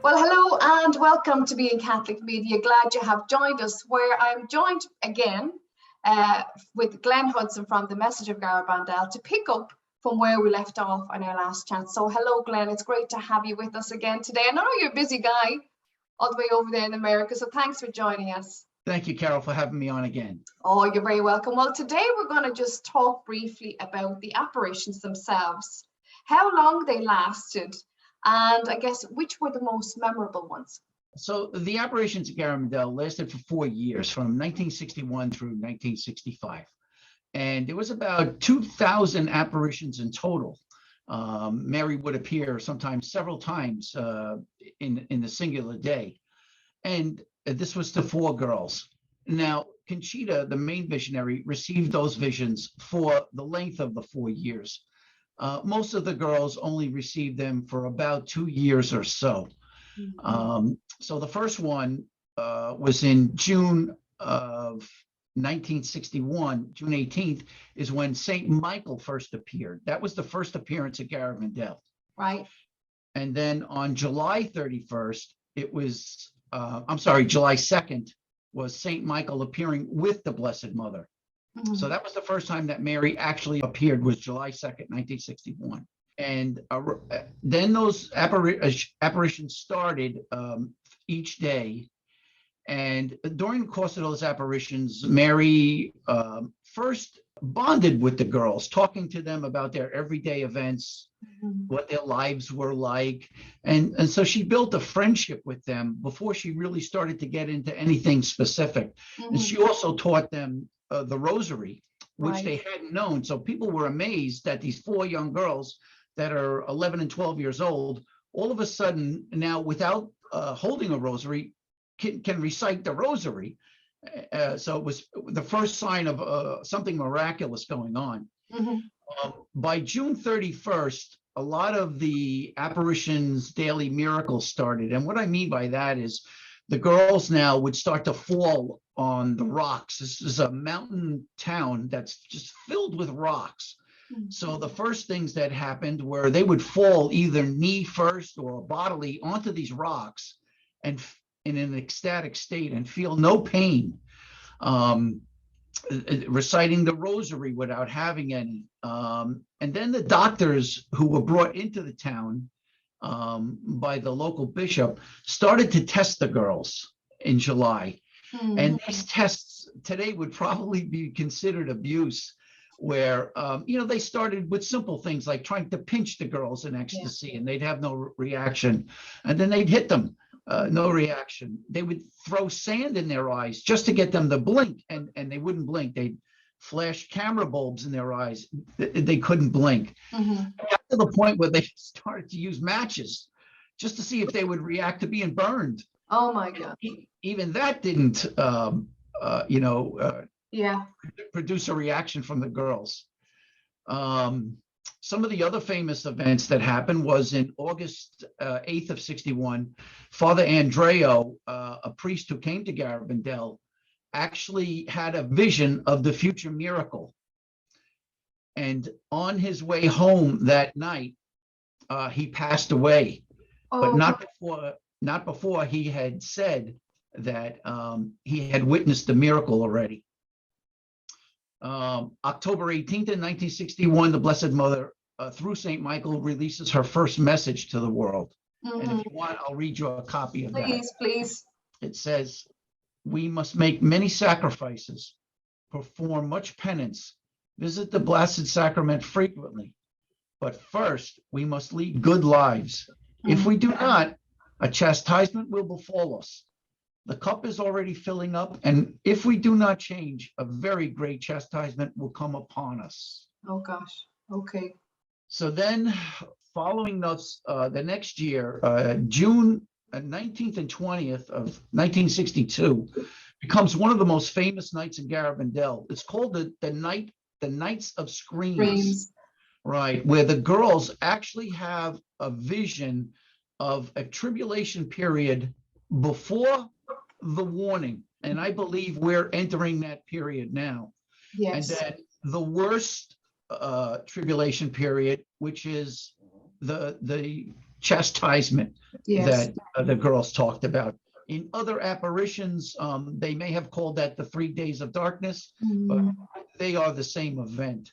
Well, hello and welcome to Being Catholic Media. Glad you have joined us, where I'm joined again with Glenn Hudson from the Message of Garabandal to pick up from where we left off on our last chat. So hello, Glenn. It's great to have you with us again today. I know you're a busy guy all the way over there in America, so thanks for joining us. Thank you, Carol, for having me on again. Oh, you're very welcome. Well, today we're going to just talk briefly about the apparitions themselves, how long they lasted, and I guess which were the most memorable ones. So the apparitions at Garabandal lasted for 4 years, from 1961 through 1965. And there was about 2,000 apparitions in total. Mary would appear sometimes several times in the singular day. And this was to 4 girls. Now, Conchita, the main visionary, received those visions for the length of the 4 years. Most of the girls only received them for about 2 years or so. So the first one was in June of 1961, June 18th, is when St. Michael first appeared. That was the first appearance at Garabandal. Right. And then on July 31st, it was, July 2nd, was St. Michael appearing with the Blessed Mother. So that was the first time that Mary actually appeared, was July 2nd, 1961. And then those apparitions started each day. And during the course of those apparitions, Mary first bonded with the girls, talking to them about their everyday events, what their lives were like. And so she built a friendship with them before she really started to get into anything specific. And she also taught them the rosary, which they hadn't known. So people were amazed that these 4 young girls that are 11 and 12 years old, all of a sudden now, without holding a rosary, can recite the rosary. So it was the first sign of something miraculous going on. By June 31st, a lot of the apparitions' daily miracles started. And what I mean by that is the girls now would start to fall on the rocks. This is a mountain town that's just filled with rocks. So the first things that happened were they would fall either knee first or bodily onto these rocks and in an ecstatic state and feel no pain, reciting the rosary without having any. And then the doctors who were brought into the town by the local bishop started to test the girls in July. And these tests today would probably be considered abuse, where they started with simple things like trying to pinch the girls in ecstasy, and they'd have no reaction. And then they'd hit them, no reaction. They would throw sand in their eyes just to get them to blink, and they wouldn't blink. They'd flash camera bulbs in their eyes. They couldn't blink. Up to the point where they started to use matches just to see if they would react to being burned. Oh my God. Even that didn't, produce a reaction from the girls. Some of the other famous events that happened was in August 8th of 61, Father Andreo, a priest who came to Garabandal, actually had a vision of the future miracle. And on his way home that night, he passed away, but not before he had said that he had witnessed the miracle already. October 18th in 1961, the Blessed Mother, through St. Michael, releases her first message to the world. And if you want, I'll read you a copy of that. Please. It says, "We must make many sacrifices, perform much penance, visit the Blessed Sacrament frequently. But first, we must lead good lives. If we do not, a chastisement will befall us. The cup is already filling up, and if we do not change, a very great chastisement will come upon us." Oh gosh. Okay. So then, following those, the next year, June 19th and 20th of 1962, becomes one of the most famous nights in Garabandal. It's called the Nights of Screams. Right, where the girls actually have a vision of a tribulation period before the warning. And I believe we're entering that period now. Yes. And that the worst tribulation period, which is the chastisement Yes. that the girls talked about. In other apparitions, they may have called that the 3 days of darkness, but they are the same event.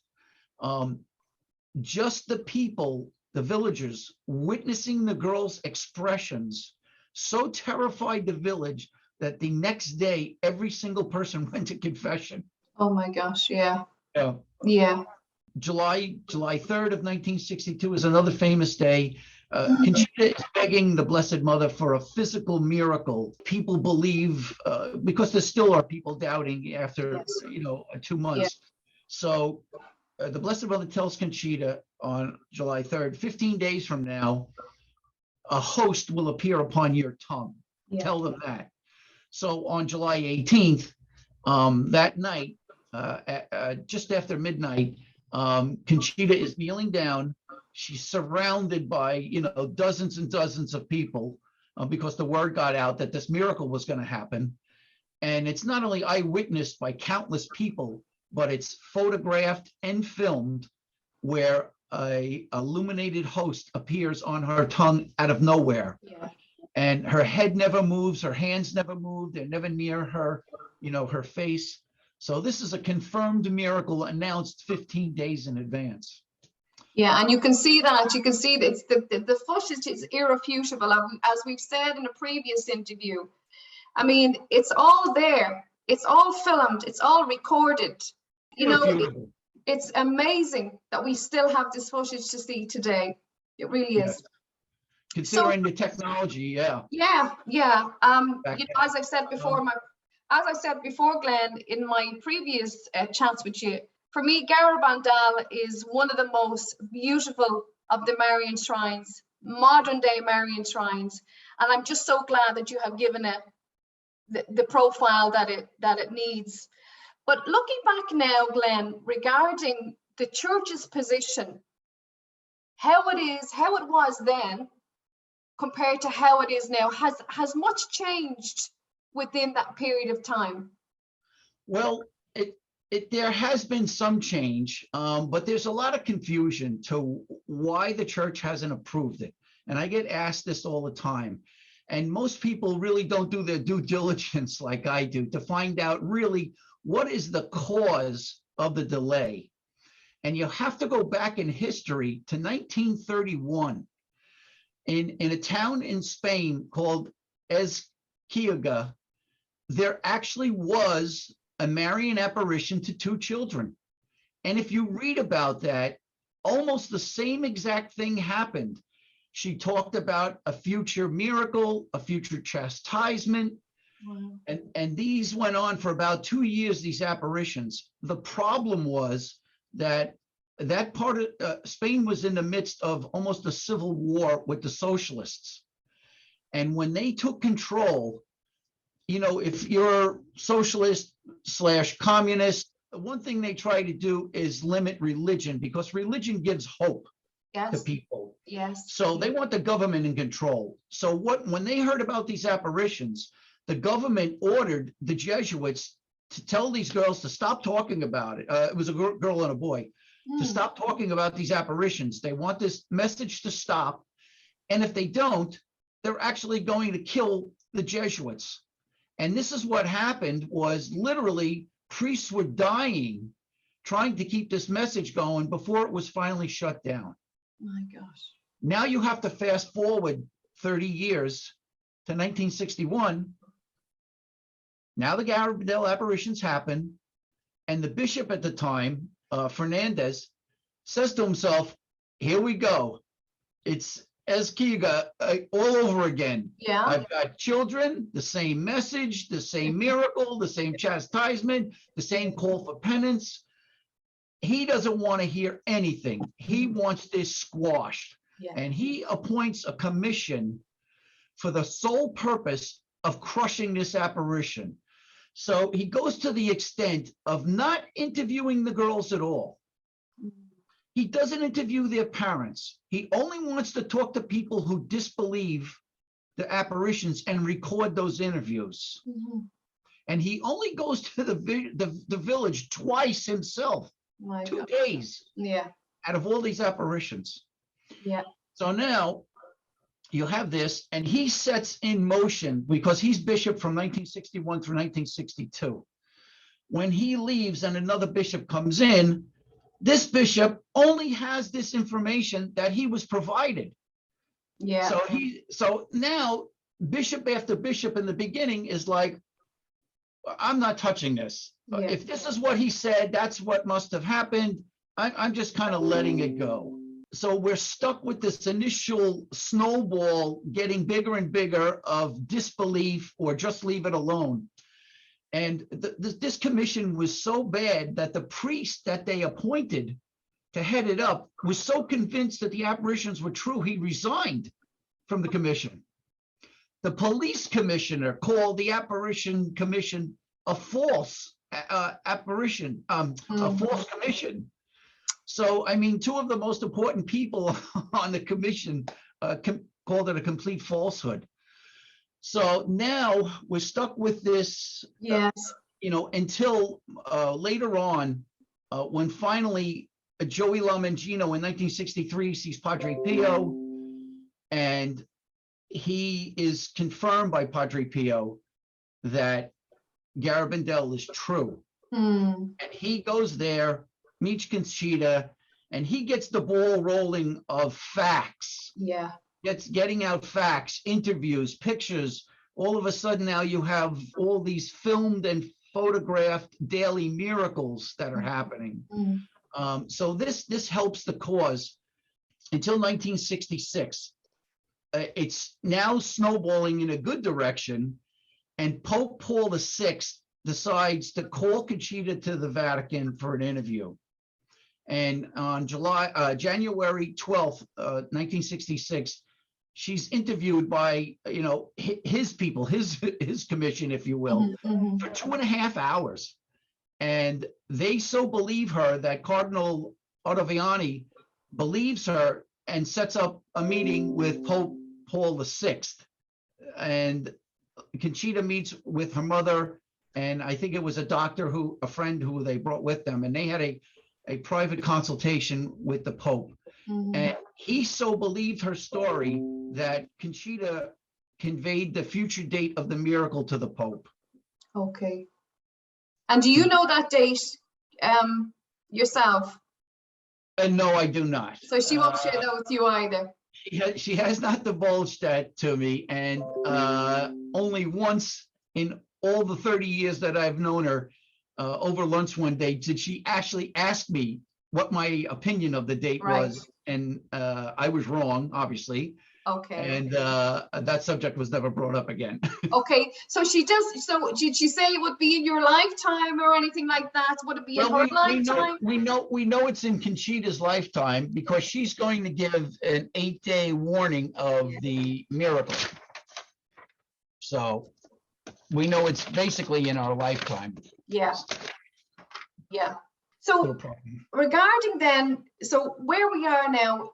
Just the people, the villagers, witnessing the girls' expressions so terrified the village that the next day, every single person went to confession. Oh my gosh, yeah. Yeah. Yeah. July 3rd of 1962 is another famous day. Conchita is begging the Blessed Mother for a physical miracle. People believe, because there still are people doubting after, 2 months. Yeah. So the Blessed Mother tells Conchita on July 3rd, 15 days from now, a host will appear upon your tongue. Yeah. Tell them that. So on July 18th, that night, just after midnight, Conchita is kneeling down. She's surrounded by, dozens and dozens of people because the word got out that this miracle was going to happen. And it's not only eyewitnessed by countless people, but it's photographed and filmed where a illuminated host appears on her tongue out of nowhere. Yeah. And her head never moves, her hands never move, they're never near her, her face. So this is a confirmed miracle announced 15 days in advance. Yeah, and you can see that. You can see that it's the footage is irrefutable, as we've said in a previous interview. I mean, it's all there. It's all filmed. It's all recorded. It's amazing that we still have this footage to see today. It really is. Considering the technology, yeah. Yeah. As I said before, Glenn, in my previous chats with you, for me, Garabandal is one of the most beautiful of the Marian shrines, modern day Marian shrines, and I'm just so glad that you have given it the profile that it needs. But looking back now, Glenn, regarding the church's position, how it was then compared to how it is now, has much changed within that period of time? Well, there has been some change, but there's a lot of confusion to why the church hasn't approved it. And I get asked this all the time. And most people really don't do their due diligence like I do to find out really what is the cause of the delay. And you have to go back in history to 1931. In a town in Spain called Ezquiaga, there actually was a Marian apparition to 2 children. And if you read about that, almost the same exact thing happened. She talked about a future miracle, a future chastisement. Wow. And these went on for about 2 years, these apparitions. The problem was that part of Spain was in the midst of almost a civil war with the socialists. And when they took control, if you're socialist / communist, one thing they try to do is limit religion because religion gives hope to people. Yes. So they want the government in control. So when they heard about these apparitions, the government ordered the Jesuits to tell these girls to stop talking about it. It was a girl and a boy. To stop talking about these apparitions. They want this message to stop. And if they don't, they're actually going to kill the Jesuits. And this is what happened was literally priests were dying trying to keep this message going before it was finally shut down. My gosh. Now you have to fast forward 30 years to 1961. Now the Garabandal apparitions happen. And the bishop at the time, Fernandez, says to himself, here we go. It's Ezquiaga all over again. Yeah. I've got children, the same message, the same miracle, the same chastisement, the same call for penance. He doesn't want to hear anything. He wants this squashed. Yeah. And he appoints a commission for the sole purpose of crushing this apparition. So he goes to the extent of not interviewing the girls at all. He doesn't interview their parents. He only wants to talk to people who disbelieve the apparitions and record those interviews. Mm-hmm. And he only goes to the village twice himself, 2 days. Yeah. Out of all these apparitions. Yeah. So now you have this, and he sets in motion, because he's bishop from 1961 through 1962. When he leaves and another bishop comes in, this bishop only has this information that he was provided. Yeah. So now bishop after bishop in the beginning is like, I'm not touching this. Yeah. If this is what he said, that's what must have happened. I'm just kind of letting it go. So we're stuck with this initial snowball getting bigger and bigger of disbelief or just leave it alone. And this commission was so bad that the priest that they appointed to head it up was so convinced that the apparitions were true, he resigned from the commission. The police commissioner called the apparition commission a false apparition, a false commission. So, I mean, two of the most important people on the commission called it a complete falsehood. So now we're stuck with this, yes, until later on, when finally Joey LaMangino in 1963 sees Padre Pio, and he is confirmed by Padre Pio that Garabandal is true. And he goes there, meets Conchita, and he gets the ball rolling of facts. Yeah. Getting out facts, interviews, pictures. All of a sudden now you have all these filmed and photographed daily miracles that are happening. So this helps the cause until 1966. It's now snowballing in a good direction, and Pope Paul VI decides to call Conchita to the Vatican for an interview. And on January 12th, 1966, she's interviewed by, his people, his commission, if you will, for 2.5 hours. And they so believe her that Cardinal Ottaviani believes her and sets up a meeting with Pope Paul VI. And Conchita meets with her mother, and I think it was a friend who they brought with them, and they had a private consultation with the Pope. And he so believed her story that Conchita conveyed the future date of the miracle to the Pope. Okay. And do you know that date yourself? No, I do not. So she won't share that with you either. She has not divulged that to me, and only once in all the 30 years that I've known her, over lunch one day, did she actually ask me what my opinion of the date was, and I was wrong, obviously. Okay. And that subject was never brought up again. Okay, so so did she say it would be in your lifetime or anything like that? Would it be in her lifetime? We know it's in Conchita's lifetime, because she's going to give an 8-day warning of the miracle. So we know it's basically in our lifetime. Yeah. So regarding then, so where we are now,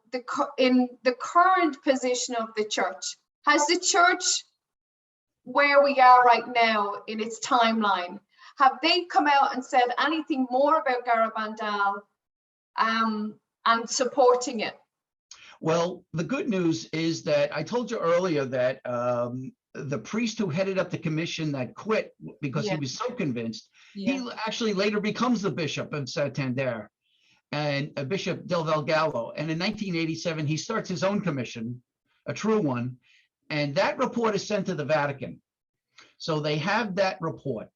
in the current position of the church, has the church, where we are right now in its timeline, have they come out and said anything more about Garabandal and supporting it? Well, the good news is that I told you earlier that the priest who headed up the commission that quit because he was so convinced, he actually later becomes the bishop of Santander, and a Bishop Del Valgallo. And in 1987, he starts his own commission, a true one, and that report is sent to the Vatican. So they have that report.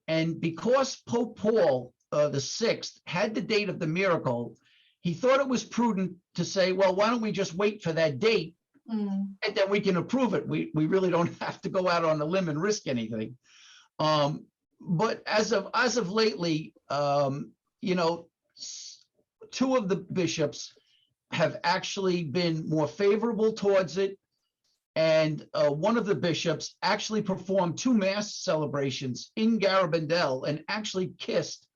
And because Pope Paul VI had the date of the miracle, he thought it was prudent to say, well, why don't we just wait for that date, and then we can approve it. We really don't have to go out on a limb and risk anything. But as of lately, two of the bishops have actually been more favorable towards it. And one of the bishops actually performed 2 mass celebrations in Garabandal and actually kissed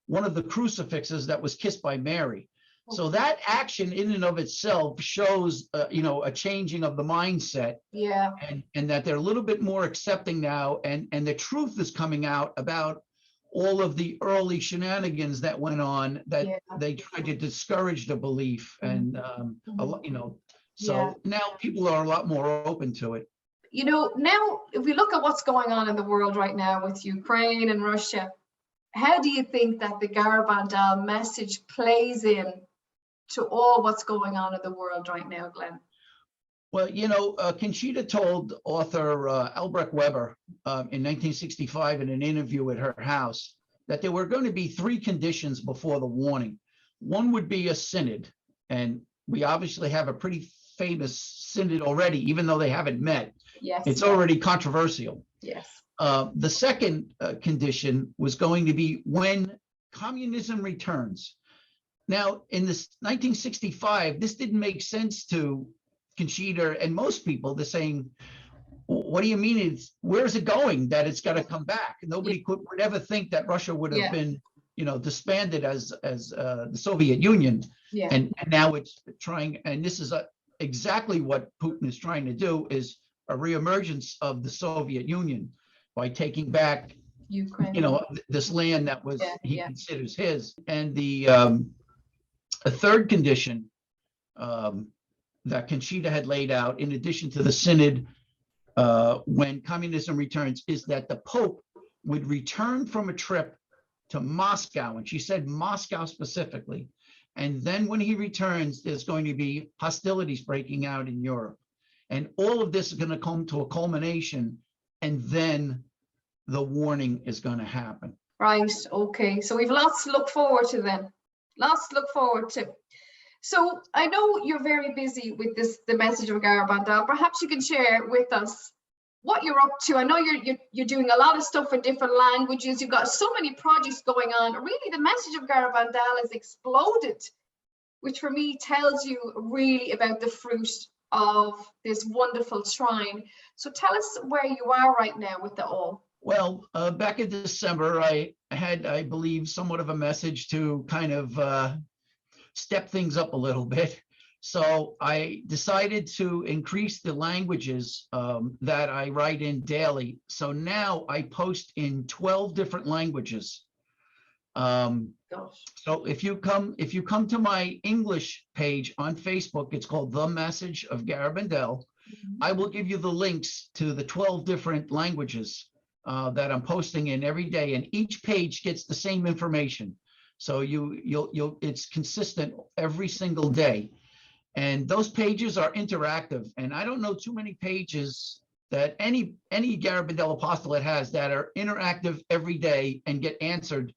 one of the crucifixes that was kissed by Mary. So that action in and of itself shows, a changing of the mindset. Yeah. And that they're a little bit more accepting now. And the truth is coming out about all of the early shenanigans that went on, that they tried to discourage the belief. And, So now people are a lot more open to it. You know, now if we look at what's going on in the world right now with Ukraine and Russia, how do you think that the Garabandal message plays in to all what's going on in the world right now, Glenn? Well, you know, Conchita told author Albrecht Weber in 1965 in an interview at her house that there were going to be three conditions before the warning. One would be a synod, and we obviously have a pretty famous synod already, even though they haven't met. Yes. It's already controversial. Yes. The second condition was going to be when communism returns. Now, in this 1965, this didn't make sense to Conchita and most people. They're saying, what do you mean? Where's it going that it's got to come back? Nobody would ever think that Russia would have been, you know, disbanded as the Soviet Union. Yeah. And now it's trying, and this is exactly what Putin is trying to do, is a reemergence of the Soviet Union by taking back Ukraine, you know, this land that was he considers his. And the a third condition that Conchita had laid out, in addition to the synod, when communism returns, is that the Pope would return from a trip to Moscow, and she said Moscow specifically. And then when he returns, there's going to be hostilities breaking out in Europe. And all of this is going to come to a culmination, and then the warning is going to happen. Right. Okay. So we've lots to look forward to then. Lots to look forward to. So I know you're very busy with this, the Message of Garabandal. Perhaps you can share with us what you're up to. I know you're doing a lot of stuff in different languages. You've got so many projects going on. Really, the Message of Garabandal has exploded, which for me tells you really about the fruit of this wonderful shrine. So tell us where you are right now with it all. Well, back in December, I had, I believe, somewhat of a message to kind of step things up a little bit. So I decided to increase the languages that I write in daily. So now I post in 12 different languages. So if you come to my English page on Facebook, it's called The Message of Garabandal. I will give you the links to the 12 different languages that I'm posting in every day, and each page gets the same information. So you'll it's consistent every single day. And those pages are interactive. And I don't know too many pages that any Garabandal apostolate has that are interactive every day and get answered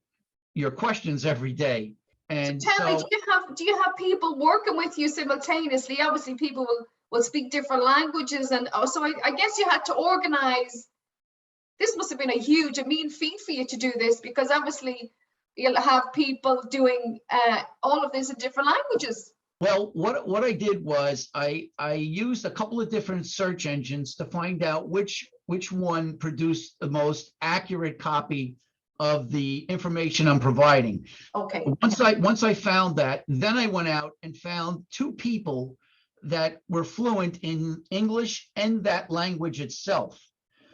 your questions every day. And so tell me, do you have people working with you simultaneously? Obviously, people will speak different languages, and also I guess you had to organize. This must have been a huge, mean feat for you to do this, because obviously you'll have people doing all of this in different languages. Well, what I did was I used a couple of different search engines to find out which one produced the most accurate copy of the information I'm providing. Okay. Once I found that, then I went out and found two people that were fluent in English and that language itself.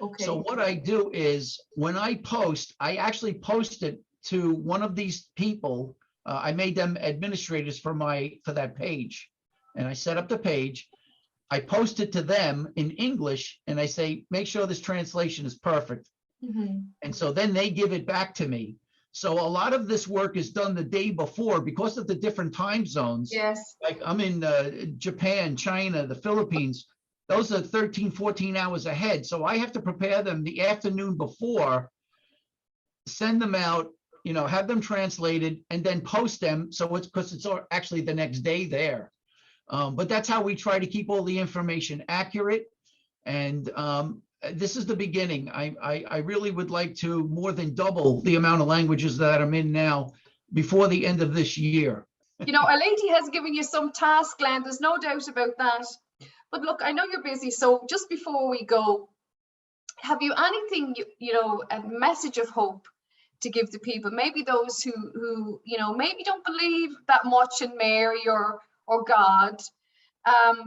Okay. So what I do is when I post, I actually post it to one of these people. I made them administrators for that page, and I set up the page. I post it to them in English, and I say, make sure this translation is perfect. And so then they give it back to me. So a lot of this work is done the day before because of the different time zones. Yes. Like I'm in Japan, China, the Philippines. Those are 13, 14 hours ahead. So I have to prepare them the afternoon before, send them out, you know, have them translated, and then post them. So it's because it's actually the next day there. But that's how we try to keep all the information accurate. And this is the beginning. I really would like to more than double the amount of languages that I'm in now before the end of this year. You know, a lady has given you some task, Glenn. There's no doubt about that. But look, I know you're busy. So just before we go, have you anything, you know, a message of hope to give to people? Maybe those who you know, maybe don't believe that much in Mary or God.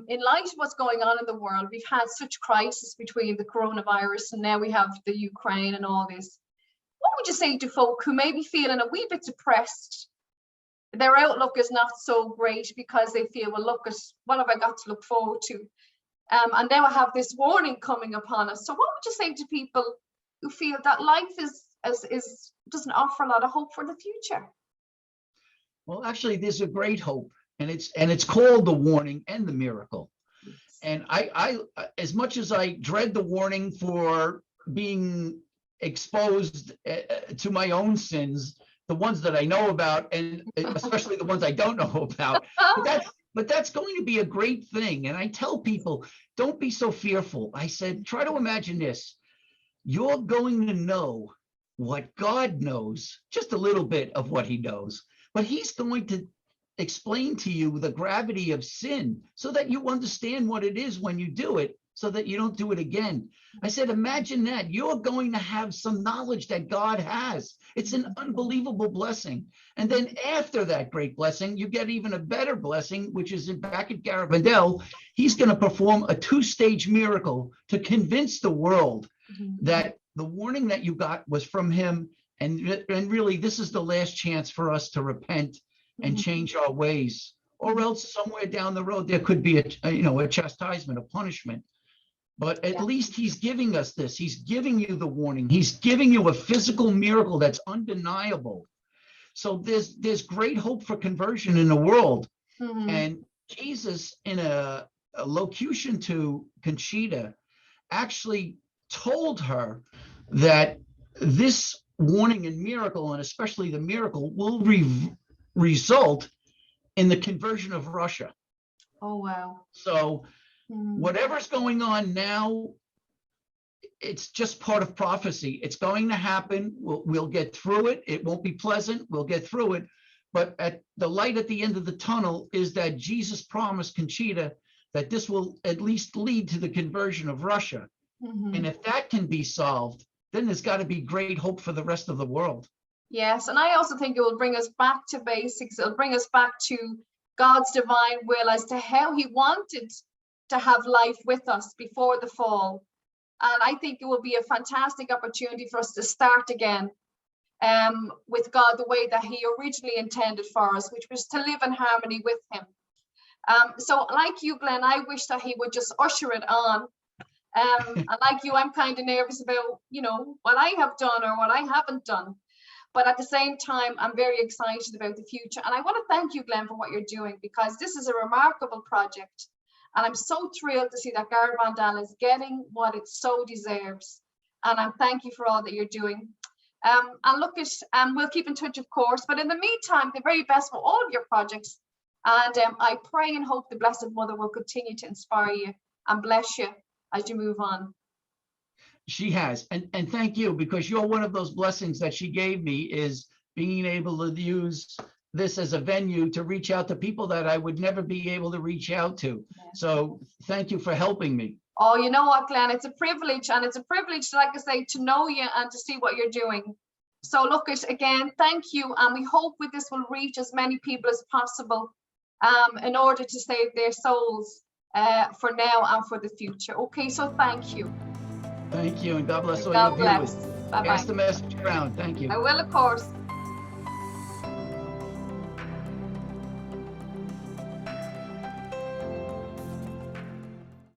In light of what's going on in the world, we've had such crisis between the coronavirus and now we have the Ukraine and all this. What would you say to folk who may be feeling a wee bit depressed? their outlook is not so great because they feel, well, look at what have I got to look forward to? And now I have this warning coming upon us. So what would you say to people who feel that life doesn't offer a lot of hope for the future? Well, actually, there's a great hope, and it's called the warning and the miracle. And I as much as I dread the warning for being exposed to my own sins, the ones that I know about, and especially the ones I don't know about, but that's going to be a great thing. And I tell people, don't be so fearful. I said, try to imagine this. You're going to know what God knows, just a little bit of what he knows, but he's going to explain to you the gravity of sin so that you understand what it is when you do it, so that you don't do it again. I said, imagine that. You're going to have some knowledge that God has. It's an unbelievable blessing. And then after that great blessing, you get even a better blessing, which is back at Garabandal. He's going to perform a 2-stage miracle to convince the world that the warning that you got was from him. And really, this is the last chance for us to repent and change our ways, or else somewhere down the road, there could be a chastisement, a punishment. But at least he's giving us this. He's giving you the warning. He's giving you a physical miracle that's undeniable. So there's great hope for conversion in the world. And Jesus, in a locution to Conchita, actually told her that this warning and miracle, and especially the miracle, will result in the conversion of Russia. Oh, wow. So whatever's going on now, it's just part of prophecy. It's going to happen. We'll get through it. It won't be pleasant. We'll get through it. But at the light at the end of the tunnel is that Jesus promised Conchita that this will at least lead to the conversion of Russia. And if that can be solved, then there's got to be great hope for the rest of the world. Yes, and I also think it will bring us back to basics. It'll bring us back to God's divine will as to how he wanted to have life with us before the fall. And I think it will be a fantastic opportunity for us to start again with God the way that he originally intended for us, which was to live in harmony with him. So like you, Glenn, I wish that he would just usher it on. And like you, I'm kind of nervous about, what I have done or what I haven't done. But at the same time, I'm very excited about the future. And I want to thank you, Glenn, for what you're doing, because this is a remarkable project. And I'm so thrilled to see that Garabandal is getting what it so deserves. And I thank you for all that you're doing. And look, we'll keep in touch, of course. But in the meantime, the very best for all of your projects. And I pray and hope the Blessed Mother will continue to inspire you and bless you as you move on. She has. And thank you, because you're one of those blessings that she gave me, is being able to use this as a venue to reach out to people that I would never be able to reach out to. So thank you for helping me. Oh, you know what, Glenn, it's a privilege, and it's a privilege, like I say, to know you and to see what you're doing. So look, again, thank you, and we hope with this will reach as many people as possible in order to save their souls for now and for the future. Okay, so thank you. Thank you, and God bless all your viewers. Bye-bye. Pass the message around. Thank you. I will, of course.